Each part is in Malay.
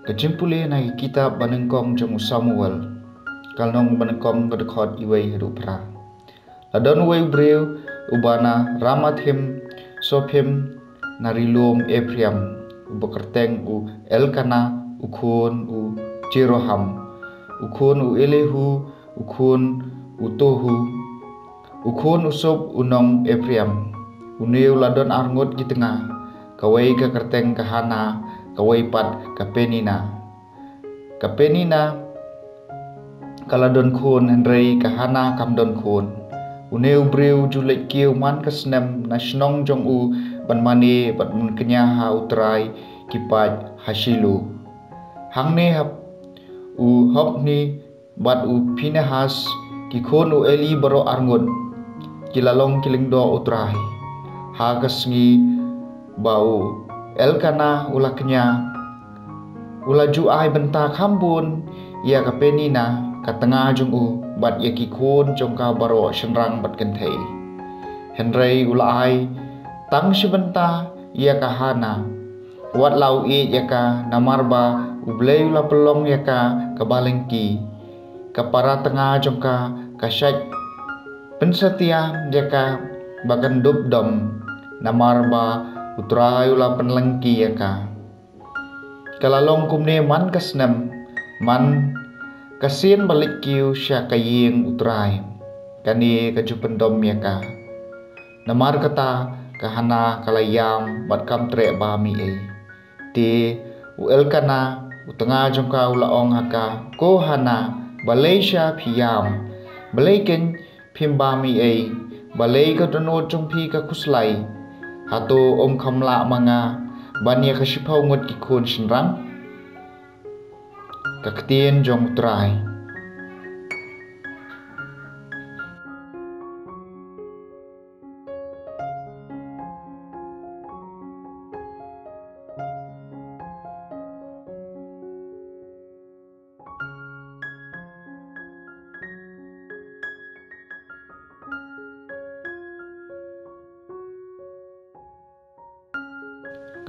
Kejimpuli na kitab banengkong jong Samuel kalnong banengkong kedekot iway hidup pra. Ladon way breu ubana ramathim sophim narilum Ephraim ubakerteng u Elkana ukun u Jeroham ukun u Elihu ukun u Tohu ukun usop unong Ephraim uneu ladon arngot di tengah kawai ke kerteng kahana kawai pat kapenina kaladon khun henrei kahana kamdon khun uneu breu julek kiu man kesnem nasionong jong u banmani bat mun kenya ha utrai kipat hasilu hangne hap u hop ni bat u Pinehas ki khun u Eli baro arngot kilalong kilingdo utrai ha kasngi bau Elkana ula kenya ula ju ai bentak hambun ia kapenina katengah jong u bat ia ki khun jong ka baro senrang bat kenthei henrei ula ai tang sebenta ia kahana wat lau i ia ka namarba ublei ula pelong ia ka kabalengki kapara tengah jong ka kasyat pensetia ia ka bagan dubdom namarba utrai ula penlengki ya ka kalalong kumne man kasnem man kasin balik kiu sya kaying utrai kani kajupendom ya ka namar kata kahana kalayam bat kam tre ba mi e ti u Elkana utengah jongka ulaong haka ko hana Malaysia phiam balaiken phimba mi e balai ka dono jongpi ka kuslai hato om kamla manga bania kasipau ngot ikun senrang kaktien jong utrai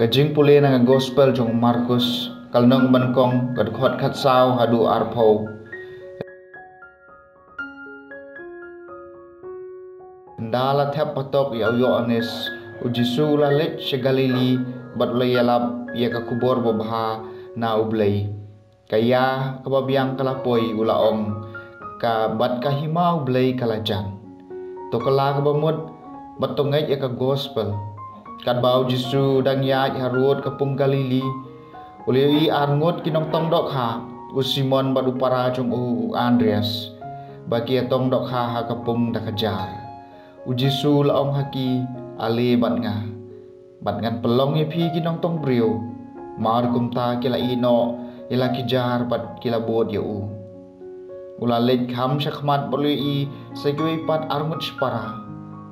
kajing puli nang gospel jong Markus kalnong bankong kadkhot khatsau hadu arpau ndala thap patok ya yo anes ujisu lalet segalili bat layalap ya ka kubor babha na ublei kaya kababiang kalapoi ulaong ka bat kahima ublei kalajan to kala kabamut batongai ya ka gospel kat bau Jisu dang yaj harut kapung Galili uliwi arngot kinong tong dok ha u Simon badu para jong u Andreas bagi atong dok ha kapung dakajar u Jisu laong haki ali bat ngan pelong ye phi kinong tong brio mar kumta kila ino ila kijar bat kila bod ye u ulalet kham shakhmat bolui segwe pat armut spara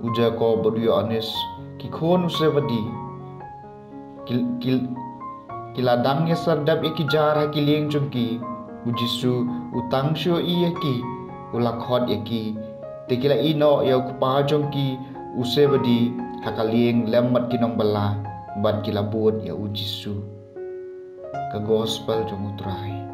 uja ko bodu anis ki khon usevadi kiladang ya sardap ya kijar hakiling jongki ujisu utang syo iya ki ulakhot ya ki tekila ino ya kupa jongki usevadi hakaling lemmat kinong bala bat kilabut ya ujisu ka gospel jong utrai